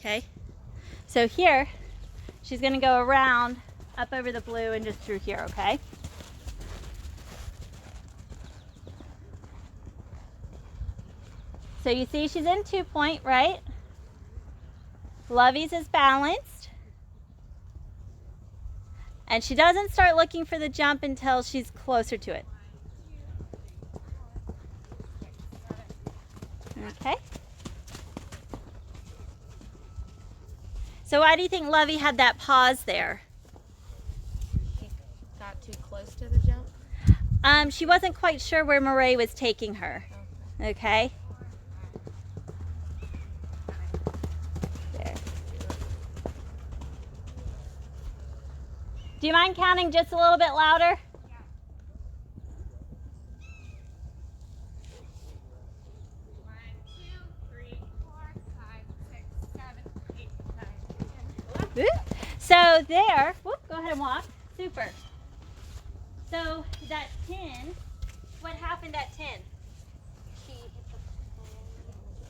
Okay, so here, she's gonna go around, up over the blue and just through here, okay? So you see she's in 2-point, right? Lovey's is balanced. And she doesn't start looking for the jump until she's closer to it. Okay. So why do you think Lovey had that pause there? She got too close to the jump? She wasn't quite sure where Murray was taking her. Okay. There. Do you mind counting just a little bit louder? Yeah. 1, 2, 3, 4, 5, 6, 7, 8, 9, 10, 11. So there, whoop, go ahead and walk. Super. So that 10, what happened at 10?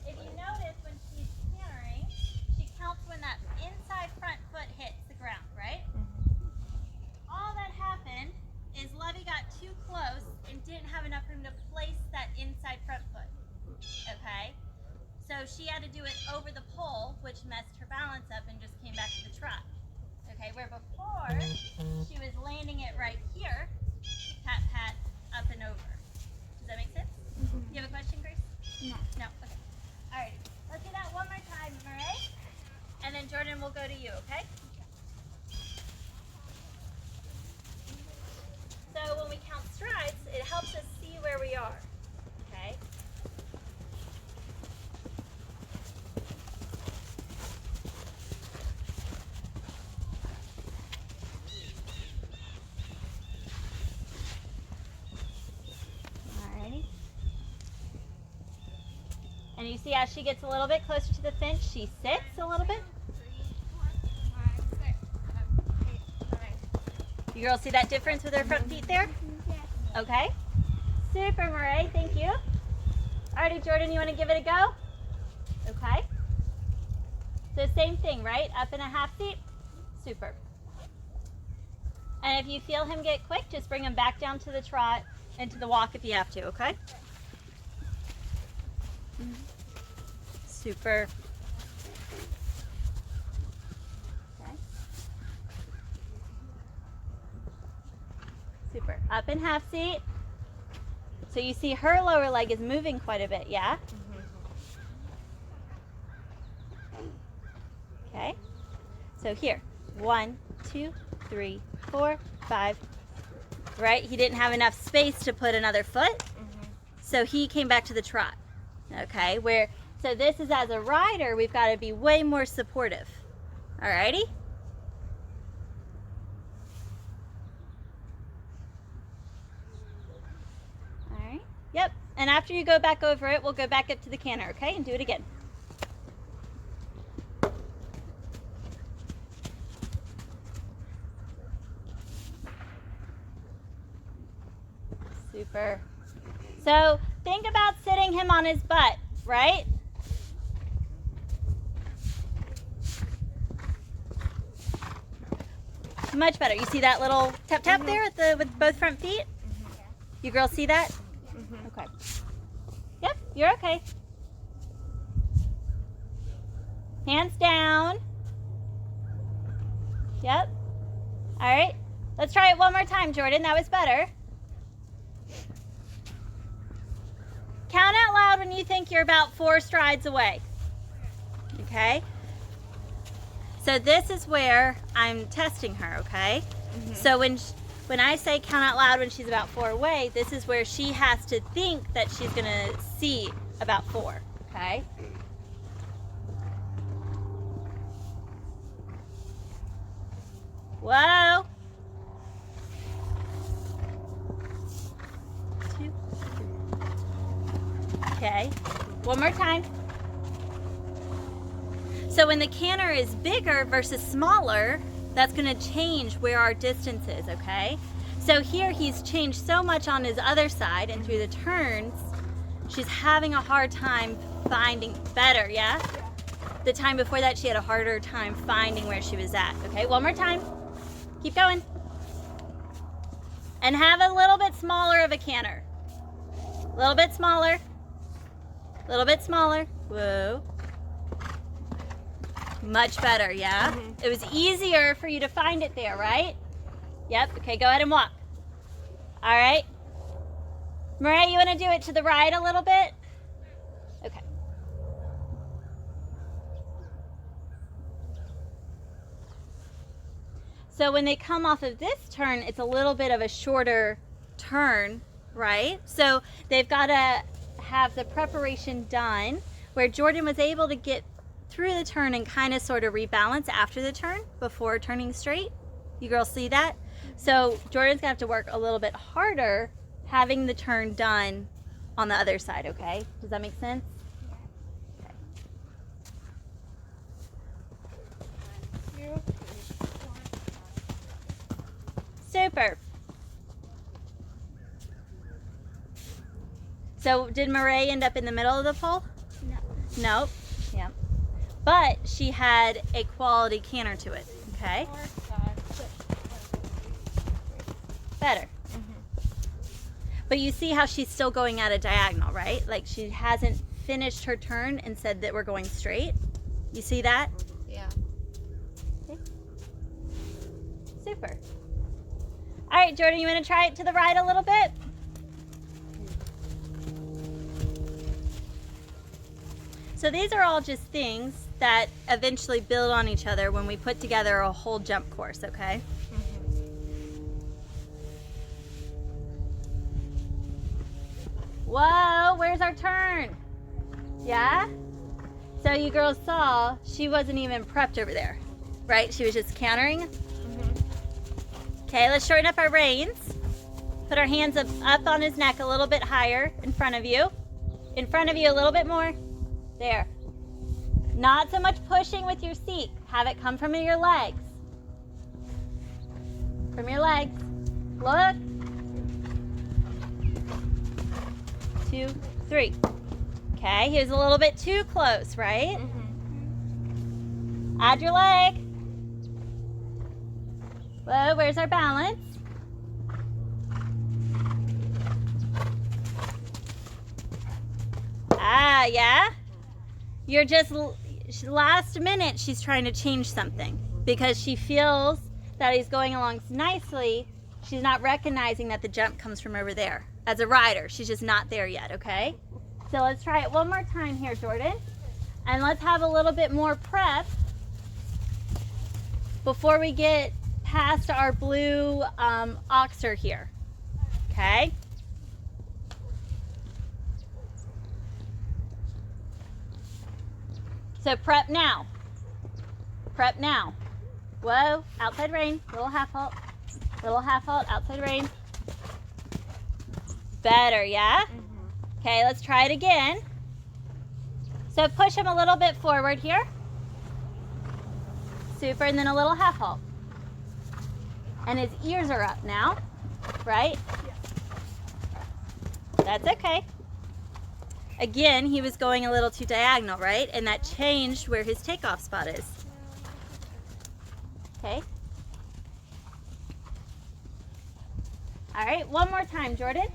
If you notice when she's cantering, she counts when that inside front foot hits the ground, right? All that happened is Lovey got too close and didn't have enough room to place that inside front foot, okay? So she had to do it over the pole, which messed her balance up and just came back to the trot. Okay, where before she was landing it right here, pat, pat, up and over. Does that make sense? You have a question, Grace? No. No? Okay. All right. Let's do that one more time, Murray. And then Jordan will go to you, okay? So when we count strides, it helps us see where we are, okay? Alrighty. And you see as she gets a little bit closer to the fence, she sits a little bit. 3, 4, 5, 6, 7, 8, 9. You girls see that difference with her front feet there? Yes. Okay. Super, Murray. Thank you. Alrighty, Jordan, you want to give it a go? Okay. So same thing, right? Up in a half seat. Super. And if you feel him get quick, just bring him back down to the trot and to the walk if you have to, okay? Super. Okay. Super. Up in half seat. So you see her lower leg is moving quite a bit, yeah? Okay. So here, 1, 2, 3, 4, 5. Right? He didn't have enough space to put another foot. So he came back to the trot. Okay, so this is as a rider, we've got to be way more supportive. Alrighty? Alright, yep. And after you go back over it, we'll go back up to the canter, okay? And do it again. Super. So think about sitting him on his butt, right? Much better. You see that little tap tap there with both front feet? You girls see that? Okay. Yep, you're okay. Hands down. Yep. All right. Let's try it one more time, Jordan. That was better. Count out loud when you think you're about 4 strides away. Okay? So this is where I'm testing her, okay? So when I say count out loud when she's about 4 away, this is where she has to think that she's going to see about 4, okay? Whoa. 2, 3. Okay, one more time. So when the canter is bigger versus smaller, that's going to change where our distance is, okay? So here he's changed so much on his other side, and through the turns, she's having a hard time finding better, yeah? the time before that, she had a harder time finding where she was at. Okay, one more time. Keep going. And have a little bit smaller of a canter. A little bit smaller. A little bit smaller. Whoa. Much better, yeah? It was easier for you to find it there, right? Yep, okay, go ahead and walk. All right. Mariah, you want to do it to the right a little bit? Okay. So when they come off of this turn, it's a little bit of a shorter turn, right? So they've got to have the preparation done where Jordan was able to get through the turn and kind of sort of rebalance after the turn before turning straight. You girls see that? So Jordan's gonna have to work a little bit harder having the turn done on the other side, okay? Does that make sense? Okay. Super. So did Marae end up in the middle of the pole? No. Nope. Yeah. But she had a quality canter to it, okay? Better. But you see how she's still going at a diagonal, right? Like she hasn't finished her turn and said that we're going straight. You see that? Yeah. Okay. Super. All right, Jordan, you want to try it to the right a little bit? So these are all just things that eventually build on each other when we put together a whole jump course, okay? Whoa, where's our turn? Yeah? So you girls saw she wasn't even prepped over there, right? She was just cantering. Okay, let's shorten up our reins. Put our hands up on his neck a little bit higher in front of you. In front of you a little bit more. There. Not so much pushing with your seat. Have it come from your legs. From your legs. Look. 2, 3. Okay, he was a little bit too close, right? Add your leg. Whoa, where's our balance? Ah, yeah? You're just, last minute she's trying to change something because she feels that he's going along nicely. She's not recognizing that the jump comes from over there. As a rider, she's just not there yet, okay? So let's try it one more time here, Jordan. And let's have a little bit more prep before we get past our blue oxer here, okay? So prep now. Prep now. Whoa, outside rein, little half halt. Little half halt, outside rein. Better, yeah? Okay, let's try it again. So push him a little bit forward here. Super, and then a little half halt. And his ears are up now, right? Yeah. That's okay. Again, he was going a little too diagonal, right? And that changed where his takeoff spot is. Okay. All right, one more time, Jordan.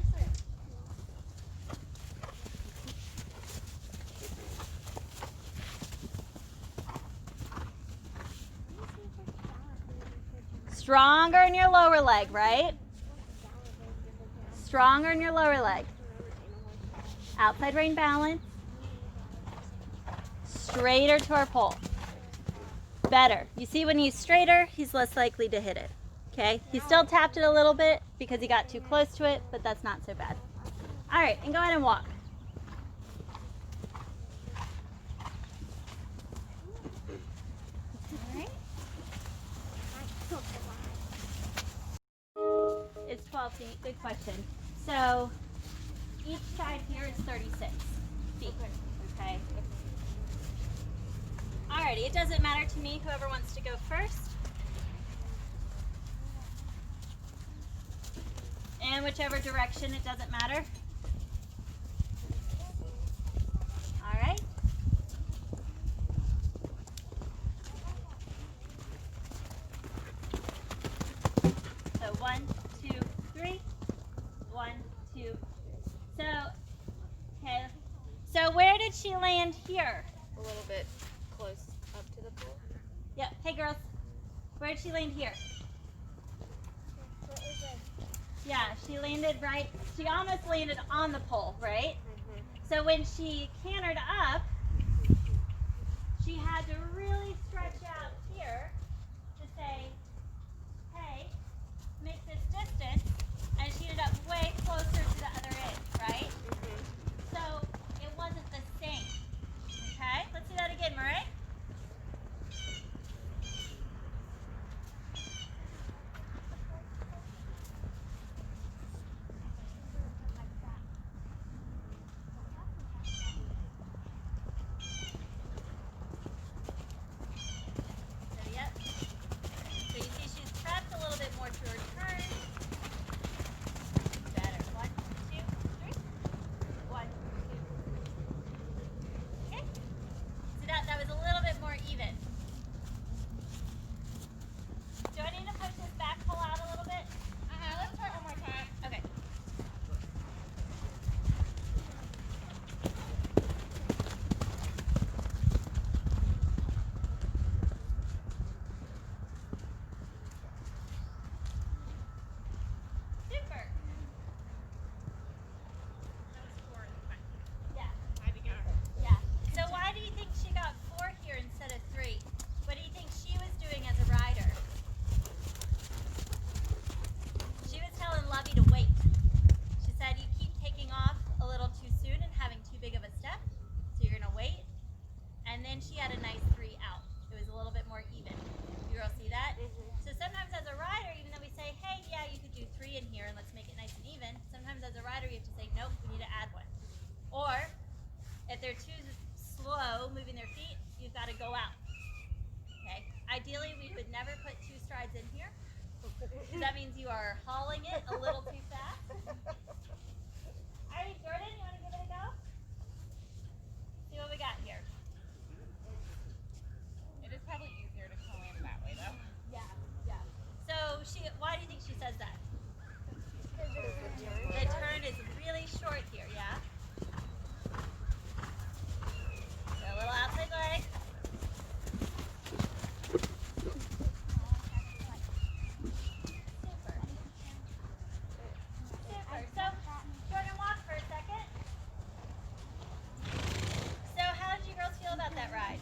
Stronger in your lower leg, right? Stronger in your lower leg. Outside rein balance. Straighter to our pole. Better. You see when he's straighter, he's less likely to hit it. Okay? He still tapped it a little bit because he got too close to it, but that's not so bad. All right, and go ahead and walk. All right. It's 12 feet. Good question. So each side here is 36 feet. Okay. Alrighty, it doesn't matter to me, whoever wants to go first. And whichever direction, it doesn't matter. Alright. she land here? A little bit close up to the pole. Yep. Hey girls, where did she land here? Yeah, she landed right, she almost landed on the pole, right? So when she cantered up, she had to really stretch out here to say, hey, make this distance, and she ended up way closer to the other end, right? So it wasn't the same. Okay, let's do that again, Murray. So yep. So you see she's prepped a little bit more to her turn. Better. 1, 2, 3. 1, 2. Okay. So that was a little bit more even. Do I need to push this back pull out a little bit? Let's try one more time. Okay. Super. That was 4 in the front. Yeah. I had to get her. Yeah. So why do you think she got 4 here instead of 3? What do you think she was doing as a rider? She was telling Lovey to wait. She said you keep taking off a little too soon and having too big of a step, so you're gonna wait. And then she had a nice 3 out. It was a little bit more even. You girls see that? So sometimes as a rider, even though we say, hey, yeah, you could do 3 in here and let's make it nice and even, sometimes as a rider you have to say, nope, we need to add 1. Or if they're too slow moving their feet, you've got to go out. Okay. Ideally, we would never put 2 strides in here, because that means you are hauling it a little too fast. All right, Jordan, you want to give it a go? See what we got here. It is probably easier to come in that way though. Yeah, yeah. So why do you think she says that? The turn is really short here, yeah? So a little outside leg. Super. Super. So, Jordan, walk for a second. So how did you girls feel about that ride?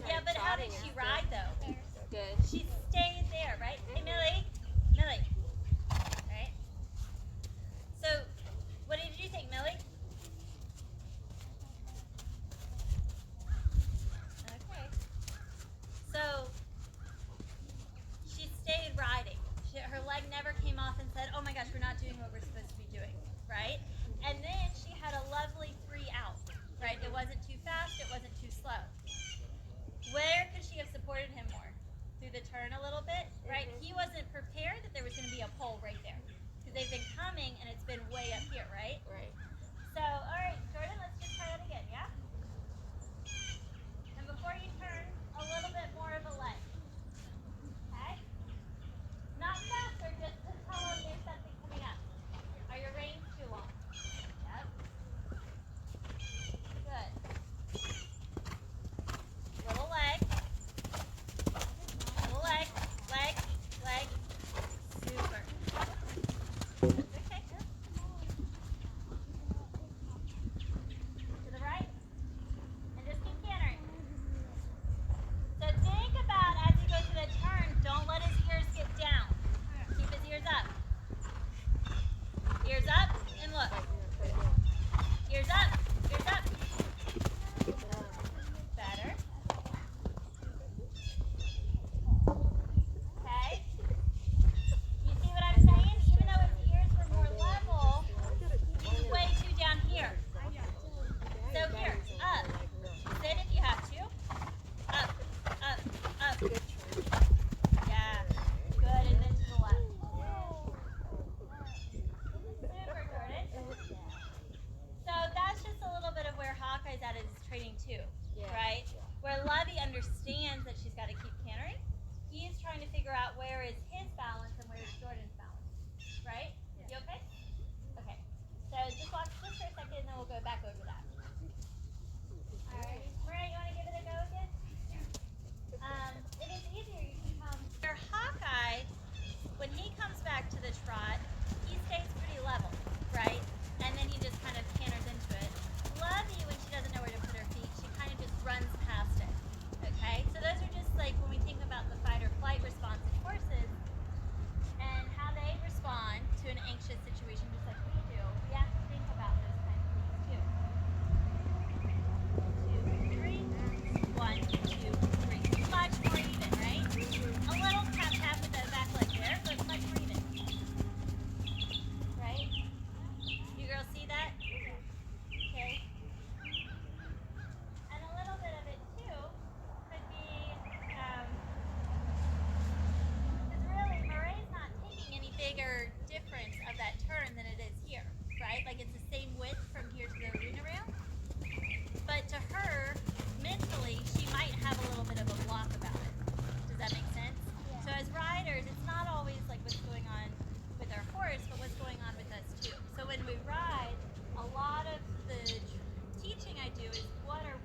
Yeah, but how did she ride though? Good. She stayed there, right? Hey, Millie. Millie. Right? So, what did you think, Millie? Okay. So, she stayed riding. Her leg never came off and said, oh my gosh, we're not doing what we're supposed to be doing, right? And then she had a lovely 3 out, right? It wasn't too fast, it wasn't too slow. Where could she have supported him more? Through the turn a little bit, right? He wasn't prepared that there was going to be a pole right there, because they've been coming and it's been way up here, right? Right. So, all right, Jordan, let's just try that again, yeah? And before you turn, a little bit more of a leg. Okay? Not faster, just to tell them there's something coming up. Are your reins too long? Yep. Good. Little leg. Little leg. Leg. Leg. Super. Okay. To the right. And just keep cantering. So think about as you go to the turn, don't let his ears get down. Keep his ears up. Ears up and look. Ears up. Ears up. Better. Okay. You see what I'm saying? Even though his ears were more level, he's way too down here. So here, up. Sit if you have to. Up, up, up. Yeah. Good, and then to the left. Super, Jordan. So that's just a little bit of where Hawkeye's at his training too, right? Where Lovey understands that she's got to keep cantering. He's trying to figure out where is his balance and where is Jordan's balance, right? You okay? Okay. So just walk just for a second and then then we'll go back over that. Alright, Maria, you want to give it a go again? If it's easier, you can come. Your Hawkeye, when he comes back to the trot, he stays pretty level, right? And then he just kind of canters into it. Lovey, when she doesn't know where to put her feet, she kind of just runs past it. Okay? So those are just like when we think about the fight or flight response in horses and how they respond to an anxious situation just like we do. We have to think about those kinds of things too. 2, 3. 1, 2, 3. Much more even, right? A little tap tap with the back leg there, but much more even. Right? You girls see that? Okay. And a little bit of it too could be, because really Murray's not taking any bigger difference of that turn than it is here, right? Like it's the same width from here to the arena rail. But to her, mentally, she might have a little bit of a block about it. Does that make sense? Yeah. So as riders, it's not always like what's going on with our horse, but what's going on with us too. So when we ride, a lot of the teaching I do is what are